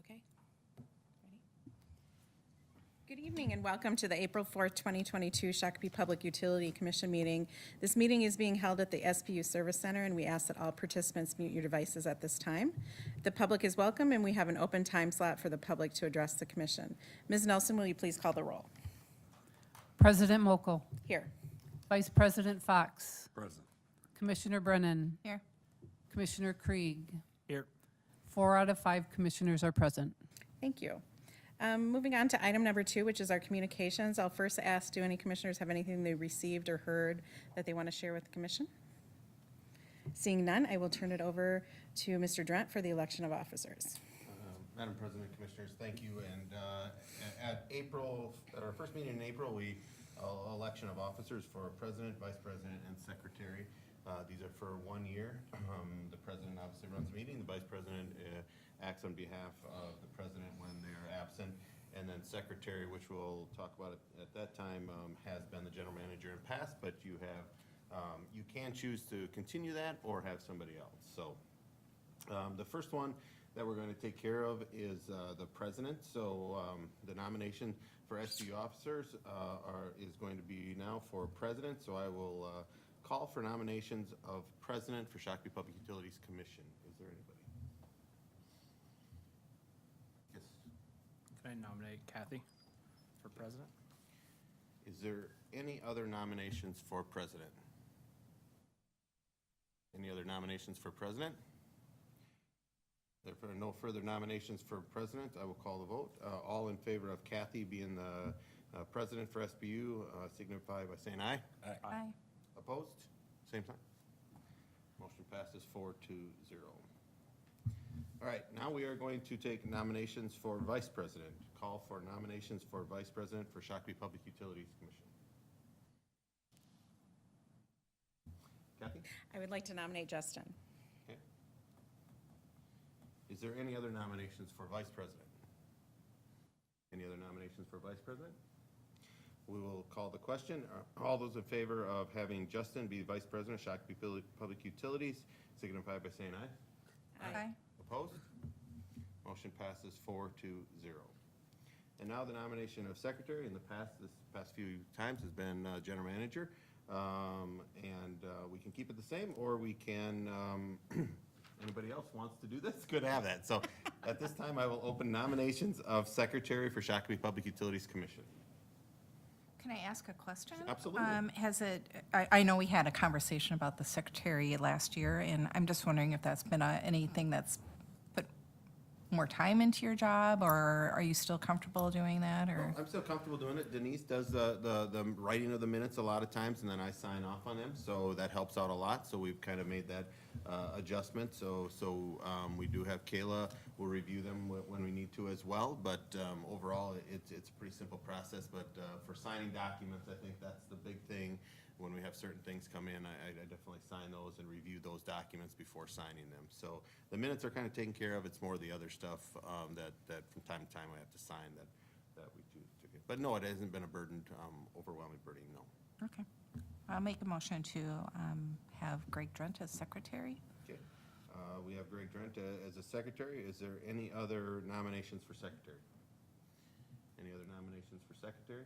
Okay. Ready? Good evening and welcome to the April 4th, 2022 Shakopee Public Utility Commission meeting. This meeting is being held at the SPU Service Center, and we ask that all participants mute your devices at this time. The public is welcome, and we have an open time slot for the public to address the commission. Ms. Nelson, will you please call the roll? President Mokel. Here. Vice President Fox. Present. Commissioner Brennan. Here. Commissioner Krieg. Here. 4 out of 5 commissioners are present. Thank you. Moving on to item number 2, which is our communications. I'll first ask, do any commissioners have anything they received or heard that they want to share with the commission? Seeing none, I will turn it over to Mr. Drent for the election of officers. Madam President, Commissioners, thank you. And at our first meeting in April, we election of officers for President, Vice President, and Secretary. These are for 1 year. The President obviously runs the meeting. The Vice President acts on behalf of the President when they are absent. And then Secretary, which we'll talk about at that time, has been the General Manager in past, but you can choose to continue that or have somebody else. So the first one that we're going to take care of is the President. So the nomination for SPU officers is going to be now for President. So I will call for nominations of President for Shakopee Public Utilities Commission. Is there anybody? Yes. Can I nominate Kathy for president? Is there any other nominations for President? Any other nominations for President? If there are no further nominations for President, I will call the vote. All in favor of Kathy being the President for SBU signify by saying aye. Aye. Aye. Opposed? Same sign. Motion passes 4-0. All right, now we are going to take nominations for Vice President. Call for nominations for Vice President for Shakopee Public Utilities Commission. Kathy? I would like to nominate Justin. Okay. Is there any other nominations for Vice President? Any other nominations for Vice President? We will call the question. All those in favor of having Justin be Vice President of Shakopee Public Utilities signify by saying aye. Aye. Opposed? Motion passes 4-0. And now the nomination of Secretary. In the this past few times has been General Manager. We can keep it the same, or we can, anybody else wants to do this? Good to have that. So at this time, I will open nominations of Secretary for Shakopee Public Utilities Commission. Can I ask a question? Absolutely. I know we had a conversation about the secretary last year, and I'm just wondering if that's been anything that's put more time into your job, or are you still comfortable doing that, or? I'm still comfortable doing it. Denise does the writing of the minutes a lot of times, and then I sign off on them, so that helps out a lot. So we've kind of made that adjustment. So we do have Kayla. We'll review them when we need to as well. But overall, it's a pretty simple process. But for signing documents, I think that's the big thing. When we have certain things come in, I definitely sign those and review those documents before signing them. So the minutes are kind of taken care of. It's more the other stuff that from time to time I have to sign that we choose to get. But no, it hasn't been a burden, overwhelming burden, no. Okay. I'll make a motion to have Greg Drent as secretary. Okay. We have Greg Drent as a secretary. Is there any other nominations for secretary? Any other nominations for secretary?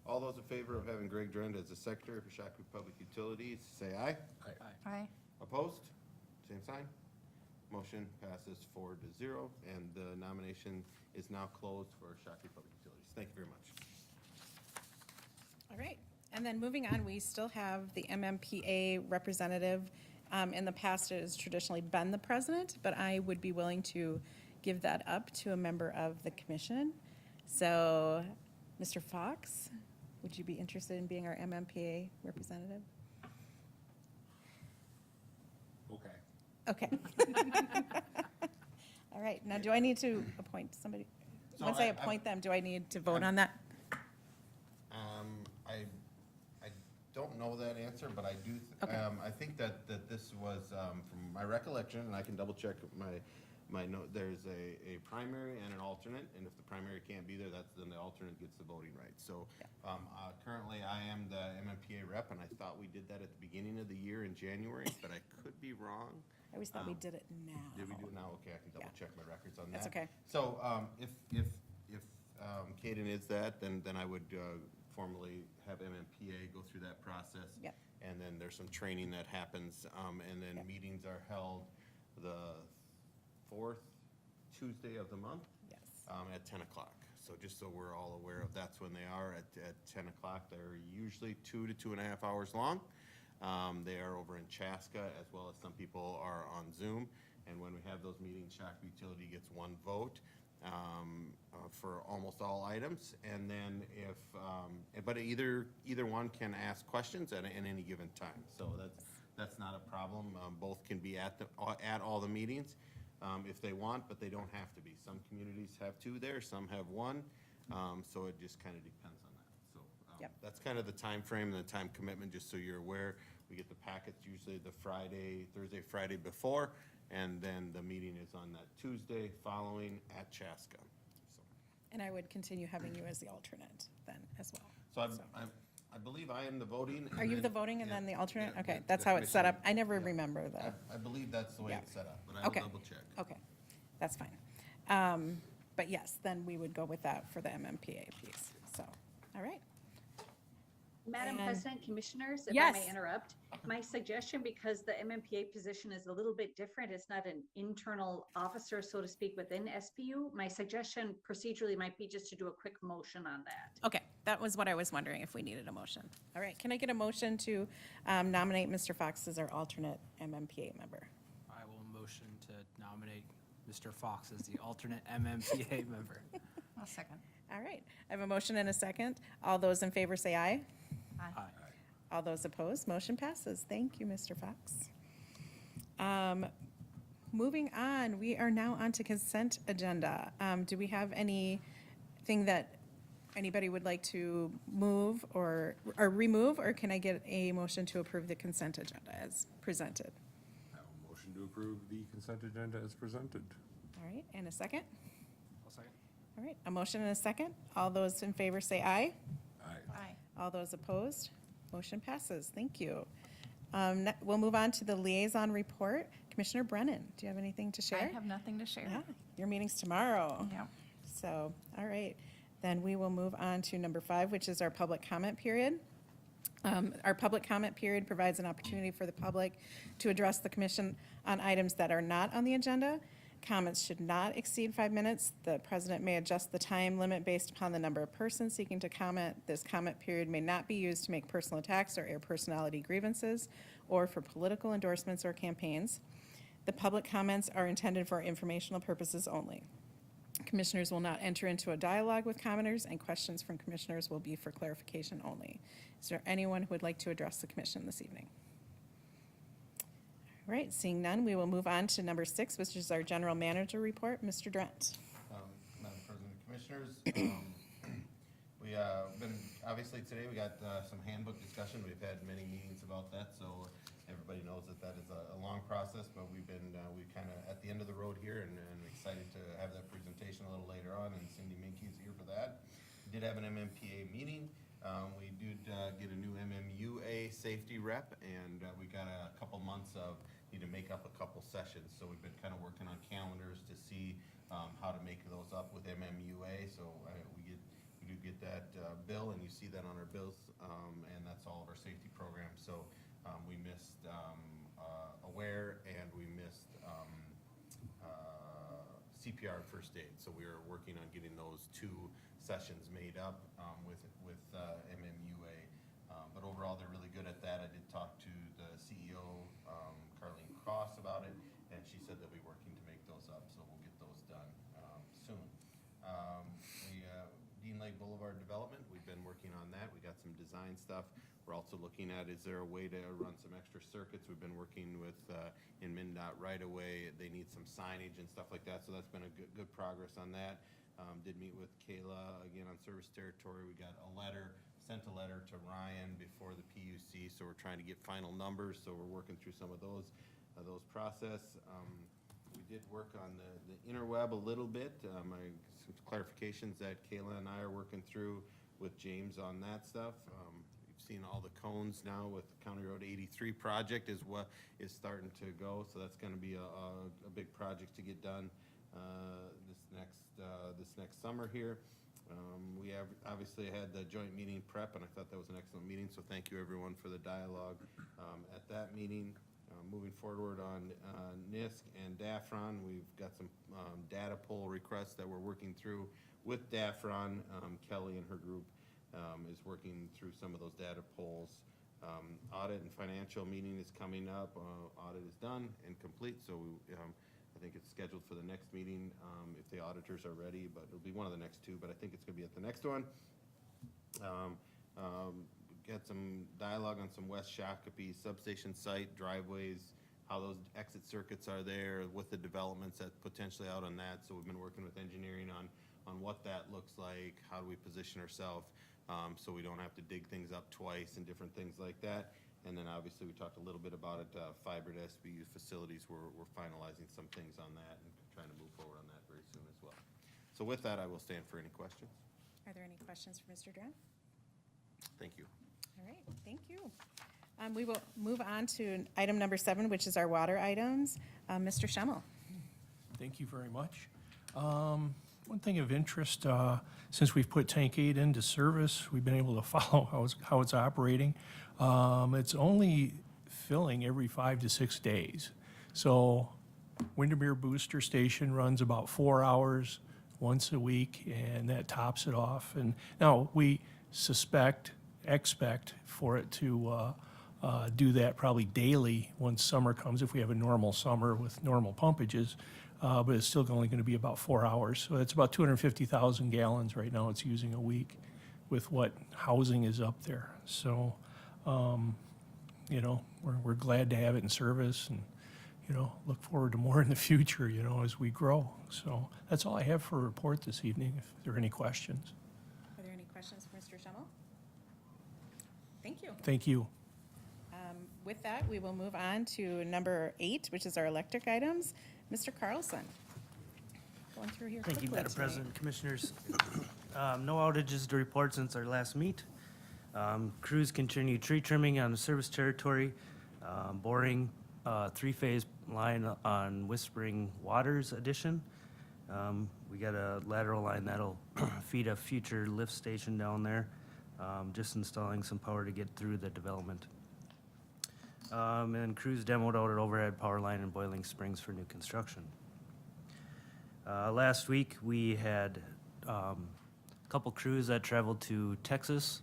All those in favor of having Greg Drent as the secretary for Shakopee Public Utilities, say aye. Aye. Aye. Opposed? Same sign. Motion passes 4-0, and the nomination is now closed for Shakopee Public Utilities. Thank you very much. All right. And then moving on, we still have the MMPA representative. In the past, it has traditionally been the president, but I would be willing to give that up to a member of the commission. So, Mr. Fox, would you be interested in being our MMPA representative? Okay. Okay. All right. Now, do I need to appoint somebody? So Once I appoint them, do I need to vote on that? I don't know that answer, but I do. Okay. I think that this was from my recollection, and I can double check my note. There's a primary and an alternate, and if the primary can't be there, then the alternate gets the voting rights. So currently, I am the MMPA rep. rep, and I thought we did that at the beginning of the year in January, but I could be wrong. I always thought we did it now. Did we do it now? Okay, I can double check my records on that. That's okay. So, if Kaden is that, then I would formally have MMPA go through that process. Yep. And then there's some training that happens, and then Yep. meetings are held the fourth Tuesday of the month. Yes. At 10 o'clock. So just so we're all aware of, that's when they are at 10 o'clock. They're usually 2 to 2.5 hours long. They are over in Chaska, as well as some people are on Zoom. And when we have those meetings, Shakopee Utility gets one vote for almost all items. And then but either one can ask questions at any given time. So that's not a problem. Both can be at all the meetings if they want, but they don't have to be. Some communities have two there, some have one. So it just kind of depends on that. So Yep. that's kind of the time frame and the time commitment, just so you're aware. We get the packets usually the Thursday, Friday before, and then the meeting is on that Tuesday following at Chaska. So- And I would continue having you as the alternate then as well. So I believe I am the voting. Are you and the then- voting and yeah, then the alternate? yeah, Okay, the that's how it's set up. commission- I never yeah. remember the, I believe that's the way Yeah. it's set up, but I will Okay. double check. okay, that's fine. But yes, then we would go with that for the MMPA piece, so, all right. Madam And- President, Commissioners, if I Yes. may interrupt, my suggestion, because the MMPA position is a little bit different, it's not an internal officer, so to speak, within SPU, my suggestion procedurally might be just to do a quick motion on that. Okay, that was what I was wondering, if we needed a motion. All right, can I get a motion to nominate Mr. Fox as our alternate MMPA member? I will motion to nominate Mr. Fox as the alternate MMPA member. I'll second. All right, I have a motion and a second. All those in favor say aye. Aye. All those opposed, motion passes. Thank you, Mr. Fox. Moving on, we are now on to consent agenda. Do we have anything that anybody would like to move or remove, or can I get a motion to approve the consent agenda as presented? I will motion to approve the consent agenda as presented. All right, and a second? I'll second. All right, a motion and a second. All those in favor say aye. Aye. Aye. All those opposed, motion passes. Thank you. We'll move on to the liaison report. Commissioner Brennan, do you have anything to I share? have nothing to share. Yeah, your meeting's tomorrow. Yeah. So, all right, then we will move on to number 5, which is our public comment period. Our public comment period provides an opportunity for the public to address the commission on items that are not on the agenda. Comments should not exceed 5 minutes. The president may adjust the time limit based upon the number of persons seeking to comment. This comment period may not be used to make personal attacks or air personality grievances or for political endorsements or campaigns. The public comments are intended for informational purposes only. Commissioners will not enter into a dialogue with commenters, and questions from commissioners will be for clarification only. Is there anyone who would like to address the commission this evening? All right, seeing none, we will move on to number 6, which is our general manager report. Mr. Drent. Madam President, Commissioners, we obviously today we got some handbook discussion. We've had many meetings about that, so everybody knows that is a long process, but we kind of at the end of the road here and excited to have that presentation a little later on, and Cindy Minke's here for that. We did have an MMPA meeting. We did get a new MMUA safety rep, and we got a couple months of need to make up a couple sessions. So we've been kind of working on calendars to see how to make those up with MMUA. So we do get that bill, and you see that on our bills, and that's all of our safety programs. So we missed AWARE, and we missed CPR and first aid. So we are working on getting those 2 sessions made up with MMUA. But overall, they're really good at that. I did talk to the CEO, Carlene Cross, about it, and she said they'll be working to make those up, so we'll get those done soon. Dean Lake Boulevard development, we've been working on that. We got some design stuff. We're also looking at, is there a way to run some extra circuits? We've been working with, in MnDOT right away. They need some signage and stuff like that, so that's been a good progress on that. Did meet with Kayla again on service territory. We got sent a letter to Ryan before the PUC, so we're trying to get final numbers, so we're working through some of those process. We did work on the interweb a little bit. Some clarifications that Kayla and I are working through with James on that stuff. You've seen all the cones now with County Road 83 project is what is starting to go. So that's going to be a big project to get done this next summer here. We have obviously had the joint meeting prep, and I thought that was an excellent meeting. So thank you everyone for the dialogue at that meeting. Moving forward on NISC and DAFRON, we've got some data poll requests that we're working through with DAFRON. Kelly and her group is working through some of those data polls. Audit and financial meeting is coming up. Audit is done and complete, so I think it's scheduled for the next meeting if the auditors are ready, but it'll be one of the next two, but I think it's gonna be at the next one. Had some dialogue on some West Shakopee substation site driveways, how those exit circuits are there with the developments that potentially out on that. So we've been working with engineering on what that looks like, how do we position ourselves so we don't have to dig things up twice and different things like that. And then obviously we talked a little bit about it, fiber to SBU facilities. We're finalizing some things on that and trying to move forward on that very soon as well. So with that, I will stand for any questions. Are there any questions for Mr. Duran? Thank you. All right, thank you. We will move on to item number 7, which is our water items. Mr. Schemmel. Thank you very much. One thing of interest, since we've put Tank 8 into service, we've been able to follow how it's operating. It's only filling every 5 to 6 days. So Windermere Booster Station runs about 4 hours once a week, and that tops it off. And now we expect for it to do that probably daily once summer comes, if we have a normal summer with normal pumpages, but it's still only going to be about 4 hours. So it's about 250,000 gallons right now it's using a week with what housing is up there. So, you know, we're glad to have it in service and, you know, look forward to more in the future, you know, as we grow. So that's all I have for a report this evening, if there are any questions. Are there any questions for Mr. Schemmel? Thank you. Thank you. With that, we will move on to number 8, which is our electric items. Mr. Carlson. Going through here Thank you, quickly Madam tonight. President, Commissioners. No outages to report since our last meet. Crews continue tree trimming on the service territory, boring 3-phase line on Whispering Waters addition. We got a lateral line that'll feed a future lift station down there. Just installing some power to get through the development. And crews demoed out an overhead power line in Boiling Springs for new construction. Last week, we had a couple crews that traveled to Texas,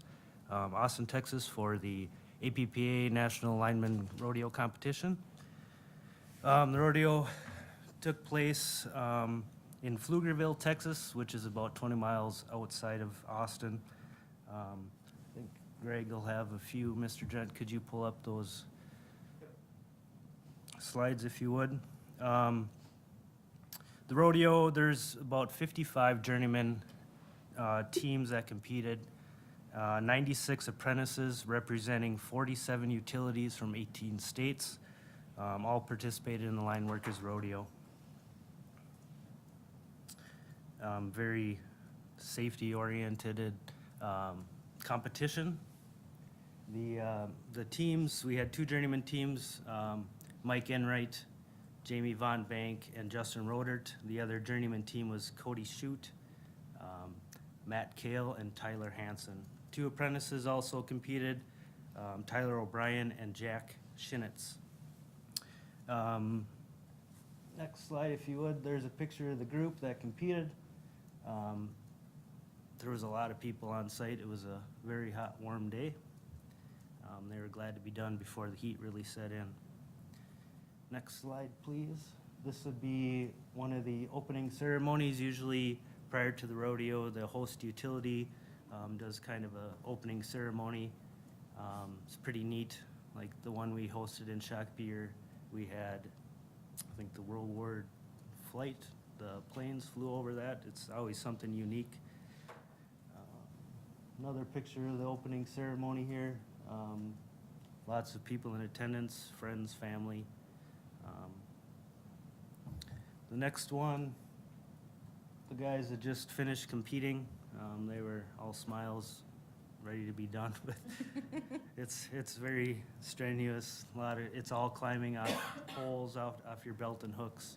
Austin, Texas, for the APPA National Lineman Rodeo Competition. The rodeo took place in Pflugerville, Texas, which is about 20 miles outside of Austin. I think Greg will have a few. Mr. Gent, could you pull up those slides if you would? The rodeo, there's about 55 journeyman teams that competed, 96 apprentices representing 47 utilities from 18 states, all participated in the line workers rodeo. Very safety-oriented competition. The teams, we had 2 journeyman teams, Mike Enright, Jamie Von Bank, and Justin Rodert. The other journeyman team was Cody Shute, Matt Kale, and Tyler Hansen. 2 apprentices also competed, Tyler O'Brien and Jack Shinitz. Next slide, if you would. There's a picture of the group that competed. There was a lot of people on site. It was a very hot, warm day. They were glad to be done before the heat really set in. Next slide, please. This would be one of the opening ceremonies. Usually prior to the rodeo, the host utility does kind of a opening ceremony. It's pretty neat, like the one we hosted in Shakopee. We had, I think, the World War flight. The planes flew over that. It's always something unique. Another picture of the opening ceremony here. Lots of people in attendance, friends, family. The next one, the guys that just finished competing, they were all smiles, ready to be done with. It's very strenuous, it's all climbing off poles, off your belt and hooks.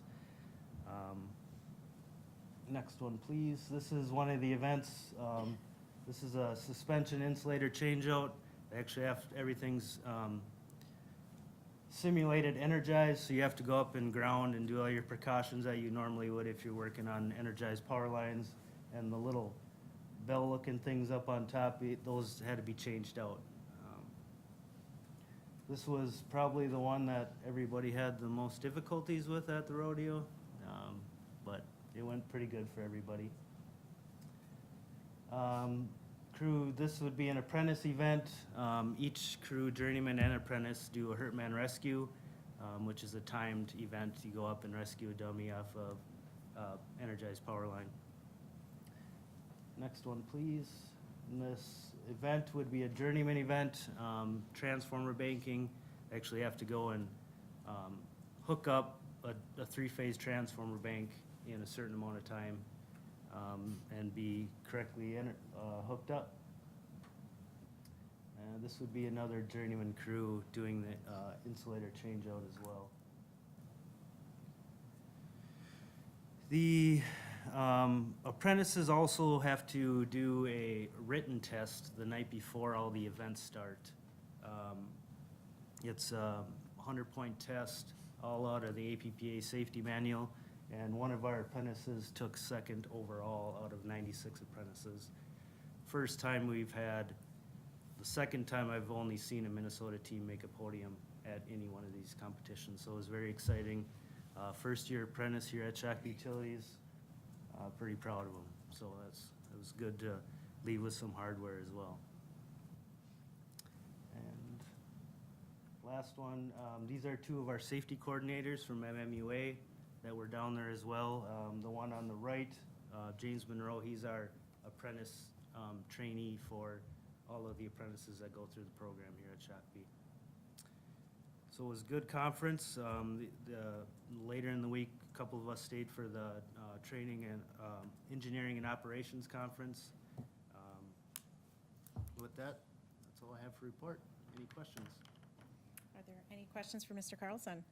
Next one, please. This is one of the events. This is a suspension insulator changeout. Actually, everything's simulated energized, so you have to go up and ground and do all your precautions that you normally would if you're working on energized power lines. And the little bell-looking things up on top, those had to be changed out. This was probably the one that everybody had the most difficulties with at the rodeo, but it went pretty good for everybody. Crew, this would be an apprentice event. Each crew, journeyman and apprentice, do a hurt man rescue, which is a timed event. You go up and rescue a dummy off of energized power line. Next one, please. And this event would be a journeyman event, transformer banking. Actually have to go and hook up a three-phase transformer bank in a certain amount of time and be correctly hooked up. This would be another journeyman crew doing the insulator changeout as well. The apprentices also have to do a written test the night before all the events start. It's a 100-point test, all out of the APPA safety manual, and one of our apprentices took second overall out of 96 apprentices. First time we've had, the second time I've only seen a Minnesota team make a podium at any one of these competitions, so it was very exciting. First year apprentice here at Shakopee Utilities, pretty proud of him. So it was good to leave with some hardware as well. And last one, these are two of our safety coordinators from MMUA that were down there as well. The one on the right, James Monroe, he's our apprentice trainee for all of the apprentices that go through the program here at Shakopee. So it was a good conference. Later in the week, a couple of us stayed for the training and engineering and operations conference. With that, that's all I have for report. Any questions? Are there any questions for Mr. Carlson?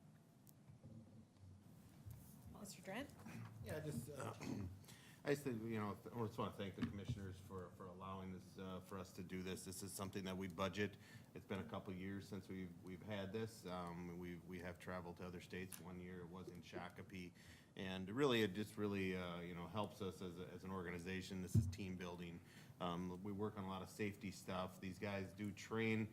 Mr. Drent? Yeah, I just think, I just want to thank the commissioners for allowing this, for us to do this. This is something that we budget. It's been a couple years since we've had this. We have traveled to other states. One year it was in Shakopee. And really, it just really, helps us as an organization. This is team building. We work on a lot of safety stuff. These guys do train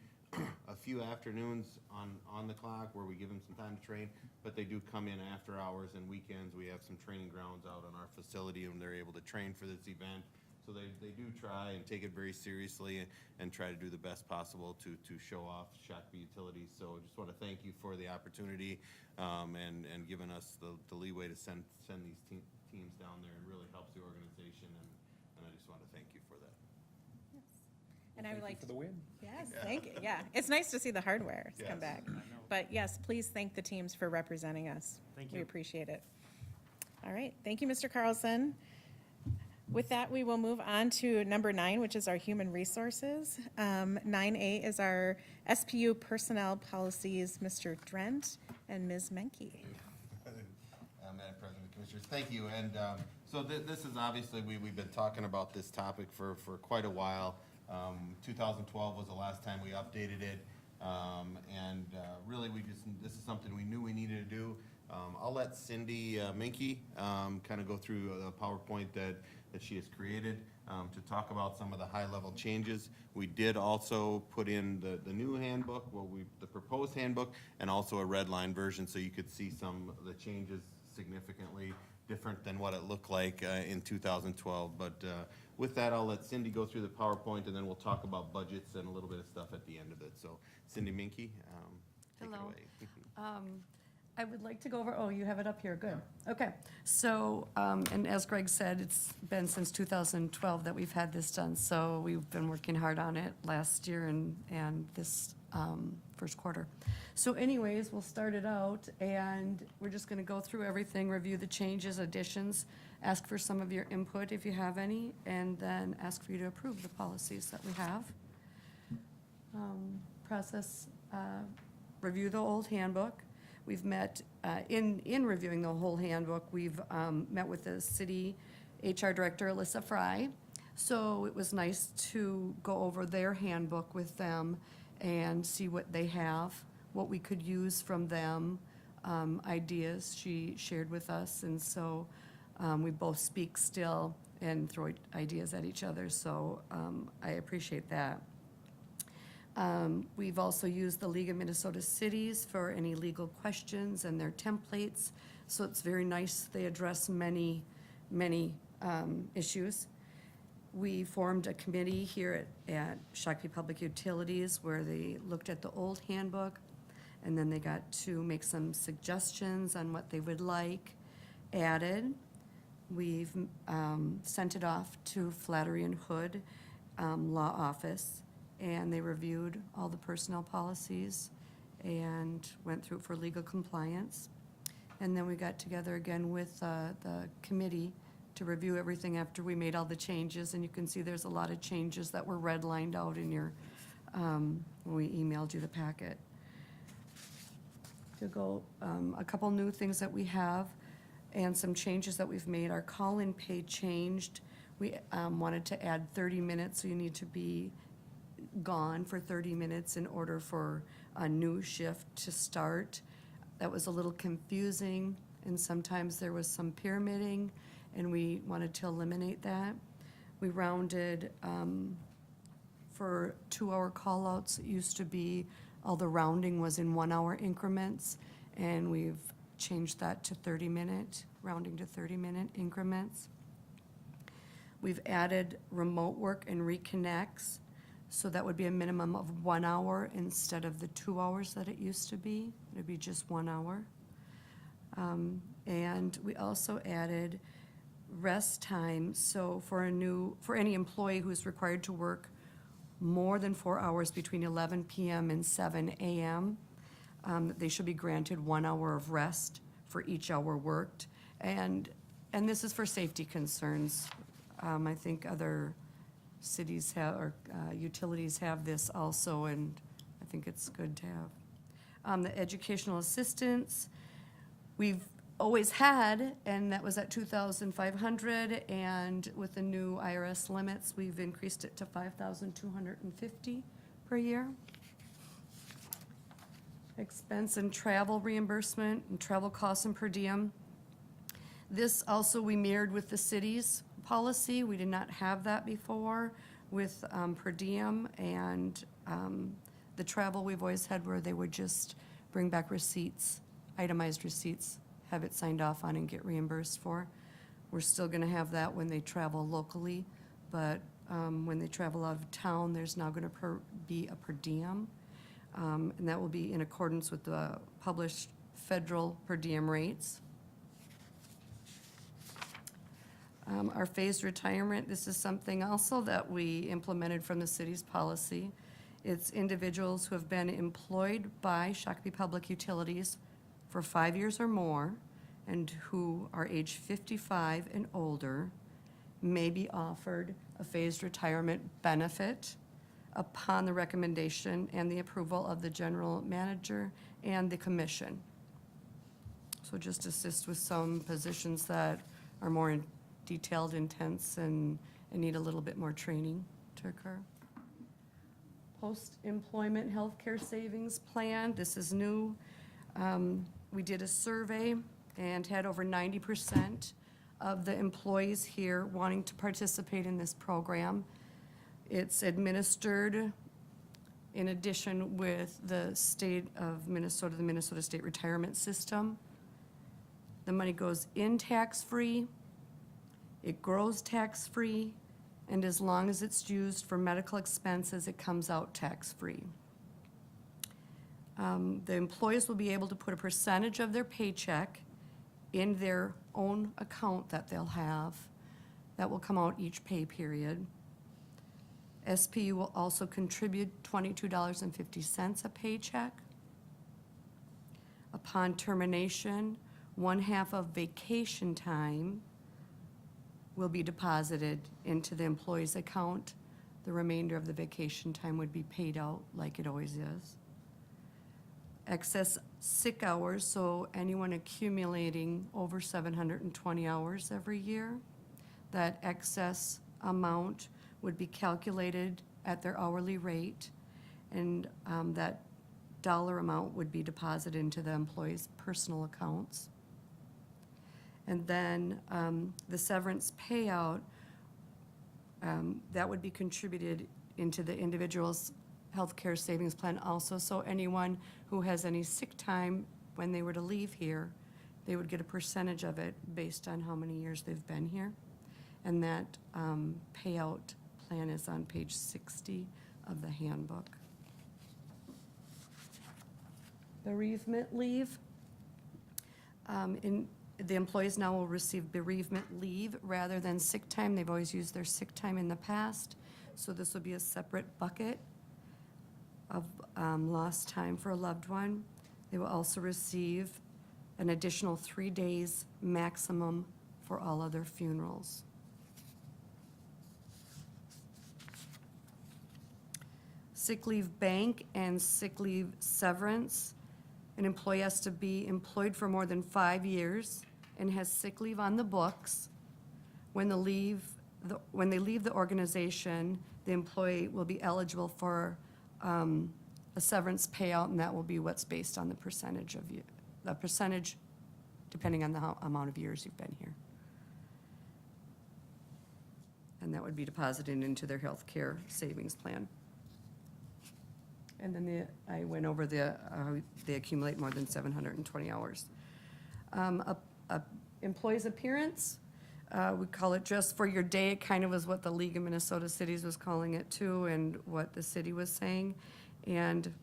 a few afternoons on the clock where we give them some time to train, but they do come in after hours and weekends. We have some training grounds out on our facility and they're able to train for this event. So they do try and take it very seriously and try to do the best possible to show off Shakopee Utilities. So I just want to thank you for the opportunity and giving us the leeway to send these teams down there. It really helps the organization and I just want to thank you for that. And I would like For the win. Yes, thank you. Yeah, it's nice to see the hardware come Yes. back. But yes, please thank the teams for representing us. Thank We you. appreciate it. All right, thank you, Mr. Carlson. With that, we will move on to number 9, which is our human resources. 9A is our SPU personnel policies, Mr. Drent and Ms. Menke. Madam President, Commissioners, thank you. And so this is obviously, we've been talking about this topic for quite a while. 2012 was the last time we updated it. Really, this is something we knew we needed to do. I'll let Cindy Minke kind of go through the PowerPoint that she has created to talk about some of the high-level changes. We did also put in the new handbook, the proposed handbook, and also a red line version, so you could see some of the changes significantly different than what it looked like in 2012. But with that, I'll let Cindy go through the PowerPoint, and then we'll talk about budgets and a little bit of stuff at the end of it. So Cindy Minke, take it Hello. away. I would like to go over, oh, you have it up here, good. Okay, so, and as Greg said, it's been since 2012 that we've had this done, so we've been working hard on it last year and this first quarter. So anyways, we'll start it out, and we're just gonna go through everything, review the changes, additions, ask for some of your input if you have any, and then ask for you to approve the policies that we have. process, review the old handbook. We've met, in reviewing the whole handbook, we've met with the city HR Director, Alyssa Fry. So it was nice to go over their handbook with them and see what they have, what we could use from them, ideas she shared with us. And so we both speak still and throw ideas at each other, so I appreciate that. We've also used the League of Minnesota Cities for any legal questions and their templates, so it's very nice. They address many issues. We formed a committee here at Shakopee Public Utilities where they looked at the old handbook, and then they got to make some suggestions on what they would like added. We've sent it off to Flattery and Hood Law Office, and they reviewed all the personnel policies and went through it for legal compliance. And then we got together again with the committee to review everything after we made all the changes. And you can see there's a lot of changes that were redlined out in your, when we emailed you the packet. To go, a couple new things that we have and some changes that we've made. Our call-in pay changed. We wanted to add 30 minutes, so you need to be gone for 30 minutes in order for a new shift to start. That was a little confusing, and sometimes there was some pyramiding, and we wanted to eliminate that. We rounded for 2-hour call-outs. It used to be all the rounding was in 1-hour increments, and we've changed that to 30-minute, rounding to 30-minute increments. We've added remote work and reconnects, so that would be a minimum of 1 hour instead of the 2 hours that it used to be. It'd be just 1 hour. And we also added rest time, so for any employee who's required to work more than 4 hours between 11 p.m. and 7 a.m., they should be granted 1 hour of rest for each hour worked. And this is for safety concerns. I think other cities have, or utilities have this also, and I think it's good to have. The educational assistance, we've always had, and that was at $2,500, and with the new IRS limits, we've increased it to $5,250 per year. Expense and travel reimbursement and travel costs and per diem. This also we mirrored with the city's policy. We did not have that before with per diem, and the travel we've always had where they would just bring back receipts, itemized receipts, have it signed off on and get reimbursed for. We're still gonna have that when they travel locally, but when they travel out of town, there's now gonna be a per diem. And that will be in accordance with the published federal per diem rates. Our phased retirement, this is something also that we implemented from the city's policy. It's individuals who have been employed by Shakopee Public Utilities for 5 years or more and who are age 55 and older may be offered a phased retirement benefit upon the recommendation and the approval of the general manager and the commission. So just assist with some positions that are more detailed, intense, and need a little bit more training to occur. Post-employment healthcare savings plan, this is new. We did a survey and had over 90% of the employees here wanting to participate in this program. It's administered in addition with the state of Minnesota, the Minnesota State Retirement System. The money goes in tax-free, it grows tax-free, and as long as it's used for medical expenses, it comes out tax-free. The employees will be able to put a percentage of their paycheck in their own account that they'll have. That will come out each pay period. SPU will also contribute $22.50 a paycheck. Upon termination, 1/2 of vacation time will be deposited into the employee's account The remainder of the vacation time would be paid out like it always is. Excess sick hours, so anyone accumulating over 720 hours every year, that excess amount would be calculated at their hourly rate, and that dollar amount would be deposited into the employee's personal accounts. And then the severance payout, that would be contributed into the individual's healthcare savings plan also. So anyone who has any sick time when they were to leave here, they would get a percentage of it based on how many years they've been here. And that payout plan is on page 60 of the handbook. Bereavement leave. The employees now will receive bereavement leave rather than sick time. They've always used their sick time in the past. So this will be a separate bucket of lost time for a loved one. They will also receive an additional 3 days maximum for all other funerals. Sick leave bank and sick leave severance. An employee has to be employed for more than 5 years and has sick leave on the books. When they leave the organization, the employee will be eligible for a severance payout, and that will be what's based on the percentage depending on the amount of years you've been here. And that would be deposited into their health care savings plan. And then I went over they accumulate more than 720 hours. Employee's appearance, we call it Just for Your Day. It kind of was what the League of Minnesota Cities was calling it too, and what the city was saying. And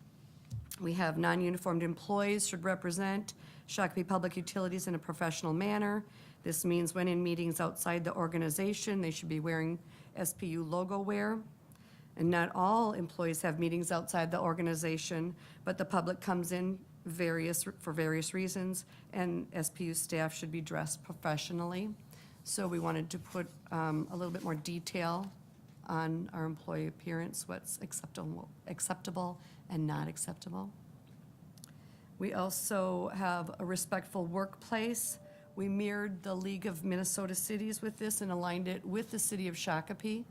we have non-uniformed employees should represent Shakopee Public Utilities in a professional manner. This means when in meetings outside the organization, they should be wearing SPU logo wear. And not all employees have meetings outside the organization, but the public comes in for various reasons, and SPU staff should be dressed professionally. So we wanted to put a little bit more detail on our employee appearance, what's acceptable and not acceptable. We also have a respectful workplace. We mirrored the League of Minnesota Cities with this and aligned it with the city of Shakopee.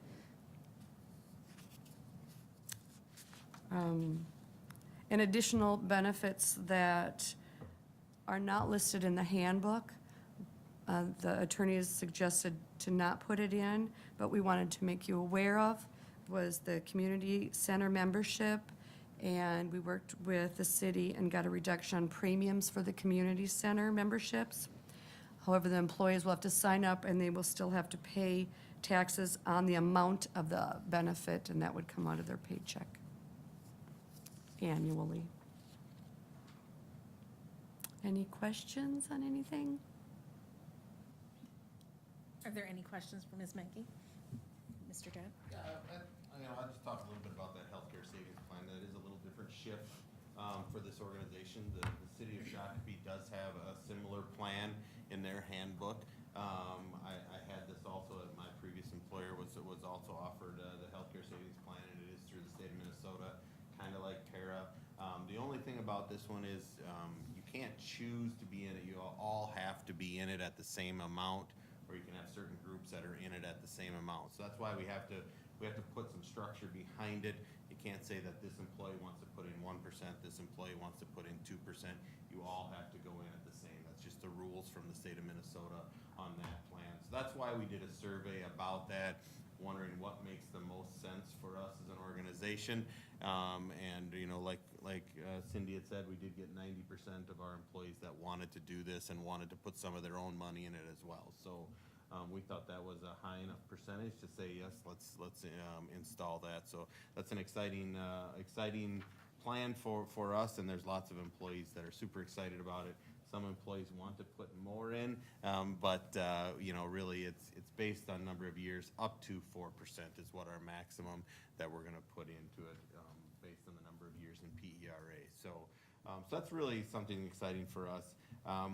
And additional benefits that are not listed in the handbook. The attorney has suggested to not put it in, but we wanted to make you aware of, was the community center membership. And we worked with the city and got a reduction on premiums for the community center memberships. However, the employees will have to sign up and they will still have to pay taxes on the amount of the benefit, and that would come out of their paycheck annually. Any questions on anything? Are there any questions for Ms. Menke? Mr. Judd? Yeah, I'll just talk a little bit about that healthcare savings plan. That is a little different shift for this organization. The city of Shakopee does have a similar plan in their handbook. I had this also at my previous employer, was also offered the healthcare savings plan, and it is through the state of Minnesota, kind of like para. The only thing about this one is you can't choose to be in it. You all have to be in it at the same amount, or you can have certain groups that are in it at the same amount. So that's why we have to put some structure behind it. You can't say that this employee wants to put in 1%, this employee wants to put in 2%. You all have to go in at the same. That's just the rules from the state of Minnesota on that plan. So that's why we did a survey about that, wondering what makes the most sense for us as an organization. And you know, like Cindy had said, we did get 90% of our employees that wanted to do this and wanted to put some of their own money in it as well. So we thought that was a high enough percentage to say yes, let's install that. So that's an exciting plan for us, and there's lots of employees that are super excited about it. Some employees want to put more in, but you know, really it's based on number of years. Up to 4% is what our maximum that we're going to put into it, based on the number of years in PERA. So that's really something exciting for us.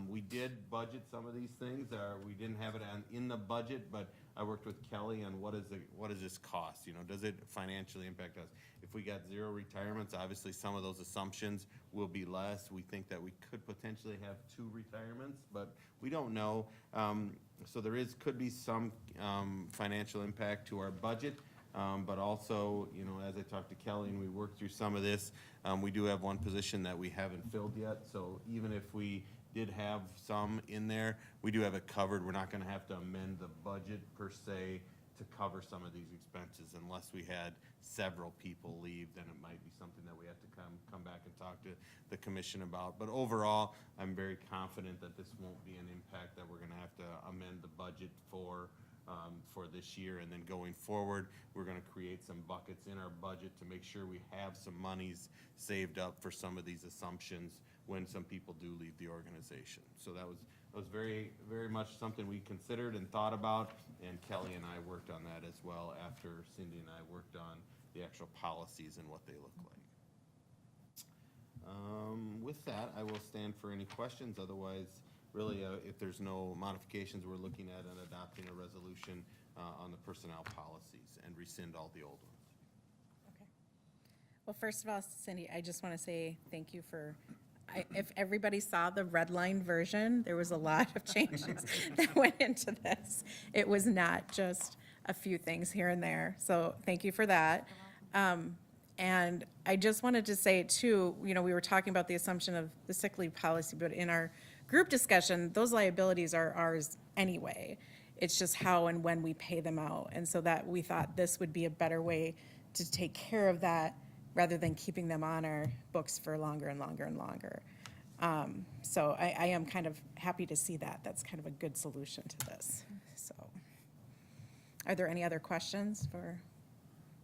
We did budget some of these things. We didn't have it in the budget, but I worked with Kelly on what does this cost? You know, does it financially impact us? If we got 0 retirements, obviously some of those assumptions will be less. We think that we could potentially have 2 retirements, but we don't know. So there could be some financial impact to our budget. But also, you know, as I talked to Kelly and we worked through some of this, we do have one position that we haven't filled yet. So even if we did have some in there, we do have it covered. We're not gonna have to amend the budget per se to cover some of these expenses unless we had several people leave, then it might be something that we have to come back and talk to the commission about. But overall, I'm very confident that this won't be an impact that we're gonna have to amend the budget for this year. And then going forward, we're gonna create some buckets in our budget to make sure we have some monies saved up for some of these assumptions when some people do leave the organization. So that was very, very much something we considered and thought about, and Kelly and I worked on that as well after Cindy and I worked on the actual policies and what they look like. With that, I will stand for any questions. Otherwise, really, if there's no modifications, we're looking at and adopting a resolution on the personnel policies and rescind all the old ones. Okay. Well, first of all, Cindy, I just want to say thank you for, if everybody saw the red line version, there was a lot of changes that went into this. It was not just a few things here and there. So thank you for that. And I just wanted to say too, you know, we were talking about the assumption of the sick leave policy, but in our group discussion, those liabilities are ours anyway. It's just how and when we pay them out. And so that we thought this would be a better way to take care of that rather than keeping them on our books for longer and longer and longer. So I am kind of happy to see that. That's kind of a good solution to this. So are there any other questions for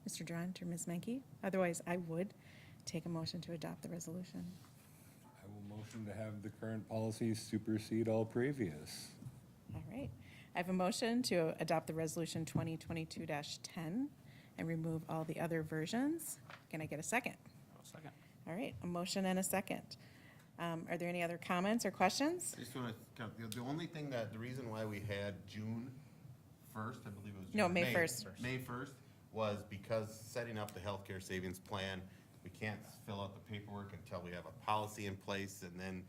Mr. Drunt or Ms. Menke? Otherwise, I would take a motion to adopt the resolution. I will motion to have the current policies supersede all previous. All right. I have a motion to adopt the resolution 2022-10 and remove all the other versions. Can I get a second? I'll second. All right, a motion and a second. Are there any other comments or questions? I just want to, the only thing the reason why we had June 1st, I believe it was. No, June- May 1st. May 1st was because setting up the healthcare savings plan, we can't fill out the paperwork until we have a policy in place, and then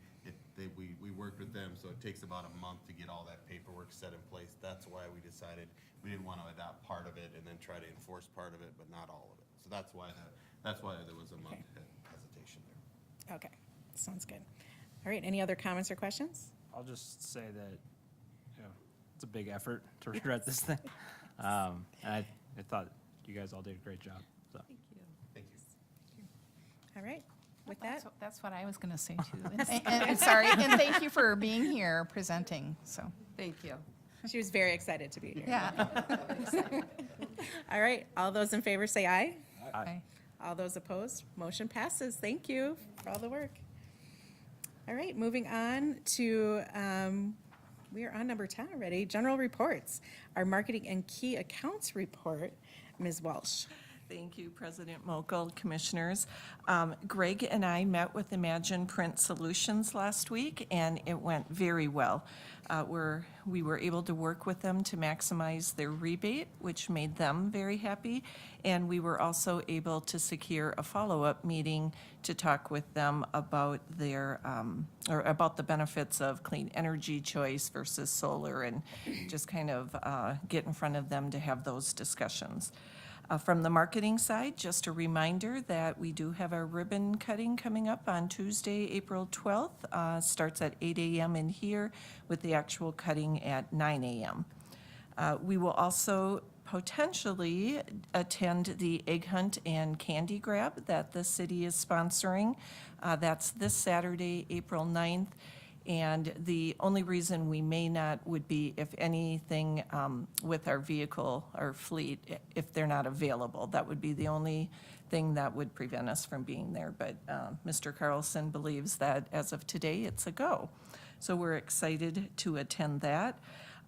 we worked with them, so it takes about a month to get all that paperwork set in place. That's why we decided we didn't want to adopt part of it and then try to enforce part of it, but not all of it. So that's why there was a month hesitation there. Okay, sounds good. All right, any other comments or questions? I'll just say that, you know, it's a big effort to rewrite this thing. And I thought you guys all did a great job, so. Thank you. All right, with that, That's what I was going to say too. And sorry, and thank you for being here presenting, so. Thank you. she was very excited to be here. Yeah. All right, all those in favor say aye. Aye. All those opposed, motion passes. Thank you for all the work. All right, moving on to, we are on number 10 already, general reports. Our marketing and key accounts report, Ms. Walsh. Thank you, President Mokel, Commissioners. Greg and I met with Imagine Print Solutions last week, and it went very well. We were able to work with them to maximize their rebate, which made them very happy, and we were also able to secure a follow-up meeting to talk with them about their, or about the benefits of clean energy choice versus solar, and just kind of get in front of them to have those discussions. From the marketing side, just a reminder that we do have our ribbon cutting coming up on Tuesday, April 12th. Starts at 8 a.m. in here with the actual cutting at 9 a.m. We will also potentially attend the egg hunt and candy grab that the city is sponsoring. That's this Saturday, April 9th. And the only reason we may not would be if anything with our vehicle or fleet, if they're not available. That would be the only thing that would prevent us from being there. But Mr. Carlson believes that as of today, it's a go. So we're excited to attend that.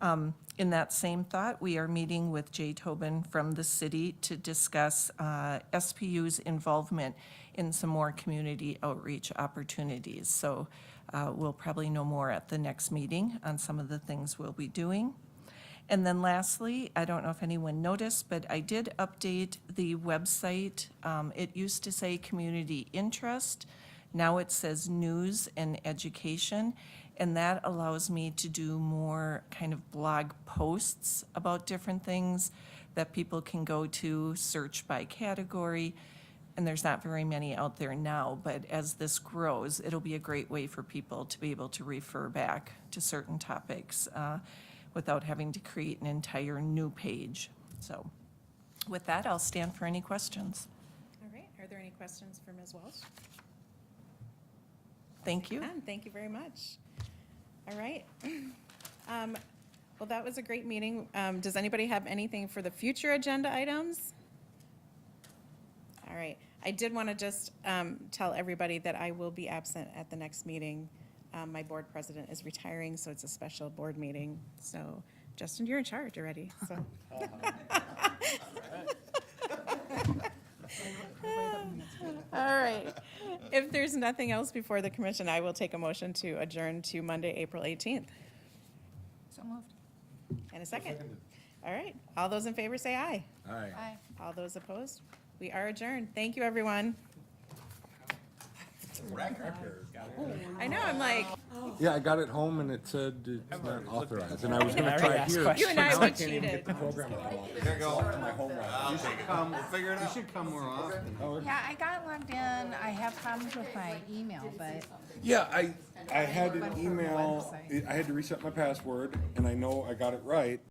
In that same thought, we are meeting with Jay Tobin from the city to discuss SPU's involvement in some more community outreach opportunities. So we'll probably know more at the next meeting on some of the things we'll be doing. And then lastly, I don't know if anyone noticed, but I did update the website. It used to say community interest. Now it says news and education. And that allows me to do more kind of blog posts about different things that people can go to, search by category. And there's not very many out there now, but as this grows, it'll be a great way for people to be able to refer back to certain topics without having to create an entire new page. So with that, I'll stand for any questions. All right, are there any questions for Ms. Walsh? Thank you. None. Thank you very much. All right. Well, that was a great meeting. Does anybody have anything for the future agenda items? All right. I did want to just tell everybody that I will be absent at the next meeting. My board president is retiring, so it's a special board meeting. So, Justin, you're in charge already, so. All right. If there's nothing else before the commission, I will take a motion to adjourn to Monday, April 18th. So moved. And a second. All right. All those in favor say aye. Aye. Aye. All those opposed? We are adjourned. Thank you, everyone. I know, I'm like, Yeah, I got it home and it said it's not authorized, and I was gonna try it here. you and I, Now we can't even cheated. get the program anymore. There you go. My home run. We'll figure it out. You should come more often. Yeah, I got logged in. I have problems with my email, but Yeah, I had Went an from the email, website. I had to reset my password, and I know I got it right,